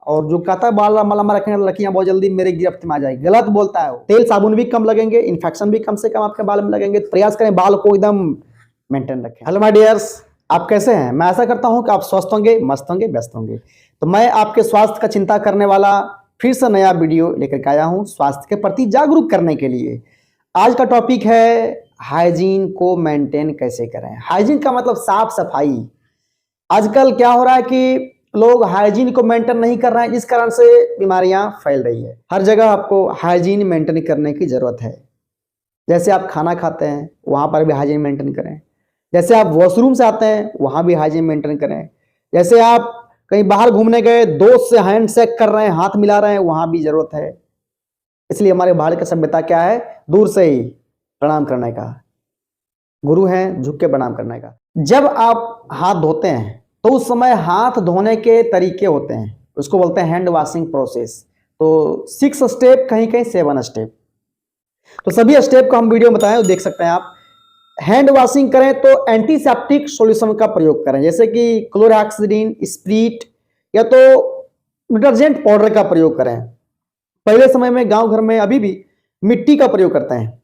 और जो कहता है बाल लंबा लंबा रखेंगे लड़कियां बहुत जल्दी मेरे गिरफ्त में आ जाएगी, गलत बोलता है वो। तेल साबुन भी कम लगेंगे, इन्फेक्शन भी कम से कम आपके बाल में लगेंगे। प्रयास करें बाल को एकदम मेंटेन रखें। हेलो माय डियर्स, आप कैसे हैं? मैं ऐसा करता हूं कि आप स्वस्थ होंगे, मस्त होंगे, व्यस्त होंगे। तो मैं आपके स्वास्थ्य का चिंता करने वाला फिर से नया वीडियो लेकर के आया हूं, स्वास्थ्य के प्रति जागरूक करने के लिए। आज का टॉपिक है हाइजीन को मेंटेन कैसे करें। हाइजीन का मतलब साफ सफाई। आजकल क्या हो रहा है कि लोग हाइजीन को मेंटेन नहीं कर रहे हैं, जिस कारण से बीमारियां फैल रही है। हर जगह आपको हाइजीन मेंटेन करने की जरूरत है। जैसे आप खाना खाते हैं वहां पर भी हाइजीन मेंटेन करें, जैसे आप वॉशरूम से आते हैं वहां भी हाइजीन मेंटेन करें, जैसे आप कहीं बाहर घूमने गए दोस्त से हैंड शेक कर रहे हैं, हाथ मिला रहे हैं, वहां भी जरूरत है। इसलिए हमारे भारत की सभ्यता क्या है? दूर से ही प्रणाम करने का, गुरु हैं झुक के प्रणाम करने का। जब आप हाथ धोते हैं तो उस समय हाथ धोने के तरीके होते हैं, उसको बोलते हैं हैंड वॉशिंग प्रोसेस। तो 6 स्टेप, कहीं कहीं 7 स्टेप। तो सभी स्टेप को हम वीडियो में बताएं, देख सकते हैं आप। हैंड वॉशिंग करें तो एंटीसेप्टिक सॉल्यूशन का प्रयोग करें, जैसे कि क्लोरहेक्सिडिन, स्प्रीट या तो डिटर्जेंट पाउडर का प्रयोग करें। पहले समय में गांव घर में अभी भी मिट्टी का प्रयोग करते हैं।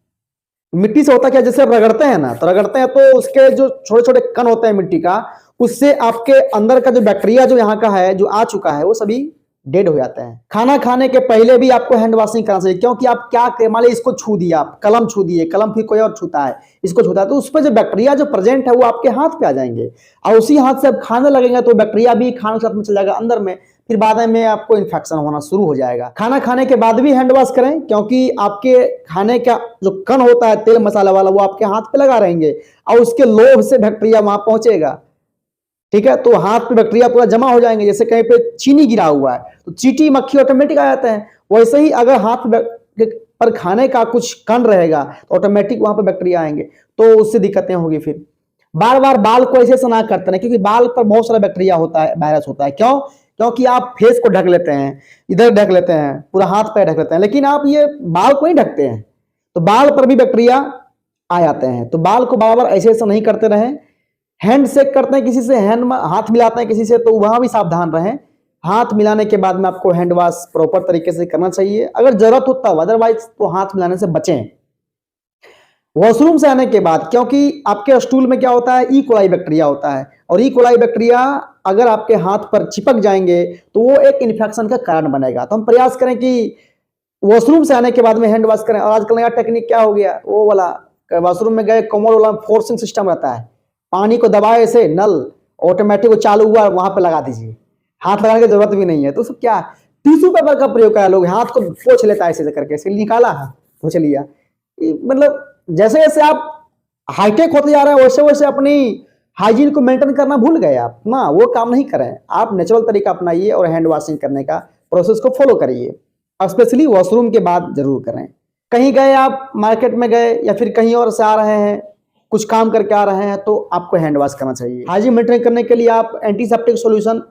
मिट्टी से होता क्या, जैसे आप रगड़ते हैं ना, तो रगड़ते हैं तो उसके जो छोटे छोटे कण होते हैं मिट्टी का, उससे आपके अंदर का जो बैक्टीरिया जो यहाँ का है, जो आ चुका है, वो सभी डेड हो जाते हैं। खाना खाने के पहले भी आपको हैंड वॉशिंग करना चाहिए, क्योंकि आप क्या मान लीजिए इसको छू दिया, आप कलम छू दिए, कलम फिर कोई और छूता है, इसको छूता है, तो उस पर जो बैक्टीरिया जो प्रेजेंट है वो आपके हाथ पे आ जाएंगे, और उसी हाथ से आप खाने लगेंगे तो बैक्टीरिया भी खाने के साथ में चल जाएगा अंदर में, फिर बाद में आपको इन्फेक्शन होना शुरू हो जाएगा। खाना खाने के बाद भी हैंड वॉश करें, क्योंकि आपके खाने का जो कण होता है तेल मसाला वाला, वो आपके हाथ पे लगा रहेंगे और उसके लोभ से बैक्टीरिया वहां पहुंचेगा। ठीक है, तो हाथ पे बैक्टीरिया पूरा जमा हो जाएंगे। जैसे कहीं पे चीनी गिरा हुआ है तो चींटी मक्खी ऑटोमेटिक आ जाते हैं, वैसे ही अगर हाथ पर खाने का कुछ कण रहेगा तो ऑटोमेटिक वहां पे बैक्टीरिया आएंगे, तो उससे दिक्कतें होगी। फिर बार बार बाल को ऐसे ना करते हैं, क्योंकि बाल पर बहुत सारा बैक्टीरिया होता है, वायरस होता है। क्यों? क्योंकि आप फेस को ढक लेते हैं, इधर ढक लेते हैं, पूरा हाथ पैर ढक लेते हैं, लेकिन आप ये बाल को नहीं ढकते हैं, तो बाल पर भी बैक्टीरिया आ जाते हैं। तो बाल को बार बार ऐसे ऐसे नहीं करते रहें। हैंड शेक करते हैं किसी से, हाथ मिलाते हैं किसी से, तो वहां भी सावधान रहें। हाथ मिलाने के बाद में आपको हैंड वॉश प्रॉपर तरीके से करना चाहिए, अगर जरूरत हो तब, अदरवाइज तो हाथ मिलाने से बचें। वॉशरूम से आने के बाद, क्योंकि आपके स्टूल में क्या होता है, ई कोलाई बैक्टीरिया होता है, और ई कोलाई बैक्टीरिया अगर आपके हाथ पर चिपक जाएंगे तो वो एक इन्फेक्शन का कारण बनेगा। तो हम प्रयास करें कि वॉशरूम से आने के बाद में हैंड वॉश करें। और आजकल नया टेक्निक क्या हो गया, वो वाला वॉशरूम में गए कमोड वाला फोर्सिंग सिस्टम रहता है, पानी को दबाए से नल ऑटोमेटिक वो चालू हुआ, वहां पे लगा दीजिए, हाथ लगाने की जरूरत भी नहीं है। तो सब क्या टिश्यू पेपर का प्रयोग करा, लोग हाथ को पोंछ लेता है ऐसे करके, ऐसे निकाला हाथ पोंछ लिया। मतलब जैसे जैसे आप हाईटेक होते जा रहे हैं वैसे वैसे अपनी हाइजीन को मेंटेन करना भूल गए आप ना, वो काम नहीं करें। आप नेचुरल तरीका अपनाइए और हैंड वॉशिंग करने का प्रोसेस को फॉलो करिए, स्पेशली वॉशरूम के बाद जरूर करें। कहीं गए आप, मार्केट में गए या फिर कहीं और से आ रहे हैं, कुछ काम करके आ रहे हैं, तो आपको हैंड वॉश करना चाहिए। हाइजीन मेंटेन करने के लिए आप एंटीसेप्टिक सॉल्यूशन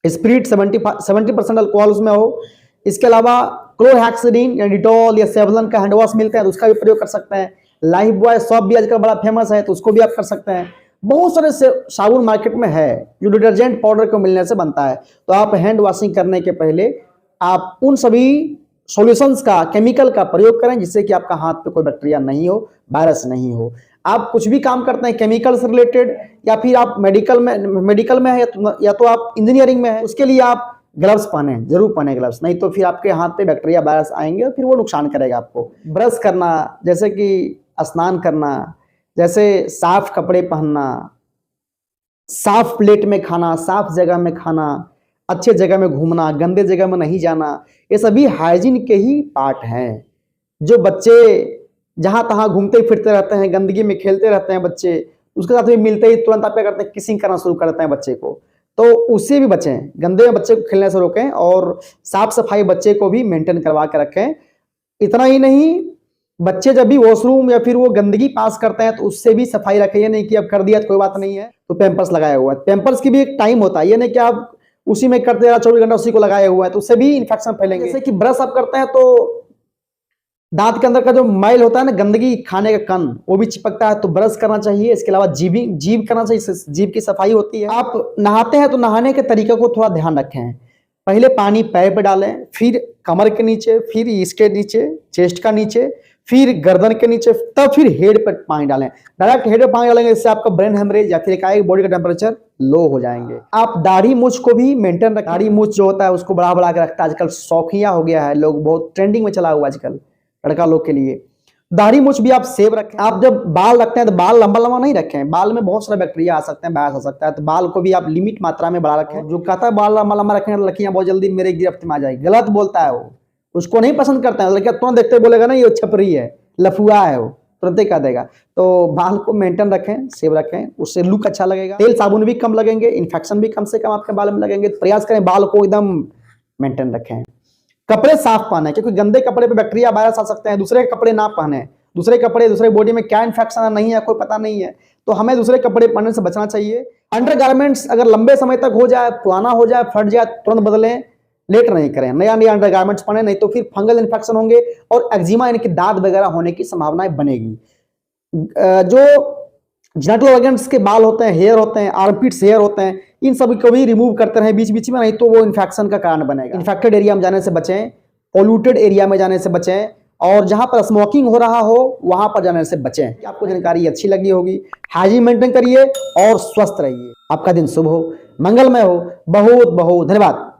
स्प्रिट 70% अल्कोहल उसमें हो, इसके अलावा क्लोरहेक्सिडिन या डिटॉल या सेवलन का हैंड वॉश मिलता है तो उसका भी प्रयोग कर सकते हैं। लाइफ बॉय सॉप भी आजकल बड़ा फेमस है, तो उसको भी आप कर सकते हैं। बहुत सारे साबुन मार्केट में है जो डिटर्जेंट पाउडर को मिलने से बनता है। तो आप हैंड वॉशिंग करने के पहले आप उन सभी सॉल्यूशंस का, केमिकल का प्रयोग करें, जिससे कि आपका हाथ पे कोई बैक्टीरिया नहीं हो, वायरस नहीं हो। आप कुछ भी काम करते हैं केमिकल से रिलेटेड, या फिर आप मेडिकल में है या तो आप इंजीनियरिंग में है, उसके लिए आप ग्लव्स पहने, जरूर पहने ग्लव्स, नहीं तो फिर आपके हाथ पे बैक्टीरिया वायरस आएंगे और फिर वो नुकसान करेगा आपको। ब्रश करना, जैसे कि स्नान करना, जैसे साफ कपड़े पहनना, साफ प्लेट में खाना, साफ जगह में खाना, अच्छे जगह में घूमना, गंदे जगह में नहीं जाना, ये सभी हाइजीन के ही पार्ट हैं। जो बच्चे जहां तहां घूमते फिरते रहते हैं, गंदगी में खेलते रहते हैं बच्चे, उसके साथ भी मिलते ही तुरंत आप क्या करते हैं, किसिंग करना शुरू कर देते हैं बच्चे को, तो उससे भी बचें। गंदे बच्चे को खेलने से रोकें और साफ सफाई बच्चे को भी मेंटेन करवा के रखें। इतना ही नहीं, बच्चे जब भी वॉशरूम या फिर वो गंदगी पास करते हैं तो उससे भी सफाई रखें। ये नहीं कि अब कर दिया तो कोई बात नहीं है, तो पैम्पर्स लगाया हुआ है, पैम्पर्स की भी एक टाइम होता है, ये नहीं कि आप उसी में करते रहा 24 घंटा उसी को लगाया हुआ है, तो उससे भी इन्फेक्शन फैलेंगे। जैसे कि ब्रश आप करते हैं तो दांत के अंदर का जो मैल होता है ना, गंदगी, खाने का कण, वो भी चिपकता है, तो ब्रश करना चाहिए। इसके अलावा जीभ करना चाहिए, जीभ की सफाई होती है। आप नहाते हैं तो नहाने के तरीके को थोड़ा ध्यान रखें। पहले पानी पैर पे डालें, फिर कमर के नीचे, फिर इसके नीचे, चेस्ट का नीचे, फिर गर्दन के नीचे, तब फिर हेड पर पानी डालें। डायरेक्ट हेड पे पानी डालेंगे, इससे आपका ब्रेन हेमरेज या फिर एकाएक बॉडी का टेम्परेचर लो हो जाएंगे। आप दाढ़ी मूछ को भी मेंटेन रखें। दाढ़ी मूछ जो होता है उसको बढ़ा बढ़ा के रखता है, आजकल शौकिया हो गया है, लोग बहुत ट्रेंडिंग में चला हुआ आजकल लड़का लोग के लिए। दाढ़ी मूछ भी आप सेव रखें। आप जब बाल रखते हैं तो बाल लंबा लंबा नहीं रखें, बाल में बहुत सारे बैक्टीरिया आ सकते हैं, वायरस आ सकता है, तो बाल को भी आप लिमिट मात्रा में बढ़ा रखें। जो कहता है बाल लंबा लंबा रखें, लड़कियां बहुत जल्दी मेरे गिरफ्त में आ जाएगी, गलत बोलता है वो, उसको नहीं पसंद करता है। लड़कियां तुरंत देखते बोलेगा ना ये छपरी है, लफुआ है, वो तुरंत ही कह देगा। तो बाल को मेंटेन रखें, सेव रखें, उससे लुक अच्छा लगेगा। तेल साबुन भी कम लगेंगे, इन्फेक्शन भी कम से कम आपके बाल में लगेंगे। प्रयास करें बाल को एकदम मेंटेन रखें। कपड़े साफ पहने, क्योंकि गंदे कपड़े पे बैक्टीरिया वायरस आ सकते हैं। दूसरे कपड़े ना पहने, दूसरे कपड़े दूसरे बॉडी में क्या इन्फेक्शन है नहीं है कोई पता नहीं है, तो हमें दूसरे कपड़े पहनने से बचना चाहिए। अंडरगारमेंट्स अगर लंबे समय तक हो जाए, पुराना हो जाए, फट जाए, तुरंत बदलें, लेट नहीं करें। नया नया अंडरगारमेंट्स पहने, नहीं तो फिर फंगल इन्फेक्शन होंगे और एक्जिमा यानी कि दाद वगैरह होने की संभावनाएं बनेगी। जो जेनिटल ऑर्गन्स के बाल होते हैं, हेयर होते हैं, आर्मपिट्स हेयर होते हैं, इन सभी को भी रिमूव करते रहें बीच बीच में, नहीं तो वो इन्फेक्शन का कारण बनेगा। इन्फेक्टेड एरिया में जाने से बचें, पॉल्यूटेड एरिया में जाने से बचें, और जहां पर स्मोकिंग हो रहा हो वहां पर जाने से बचें। आपको जानकारी अच्छी लगी होगी। हाइजीन मेंटेन करिए और स्वस्थ रहिए। आपका दिन शुभ हो, मंगलमय हो। बहुत बहुत धन्यवाद।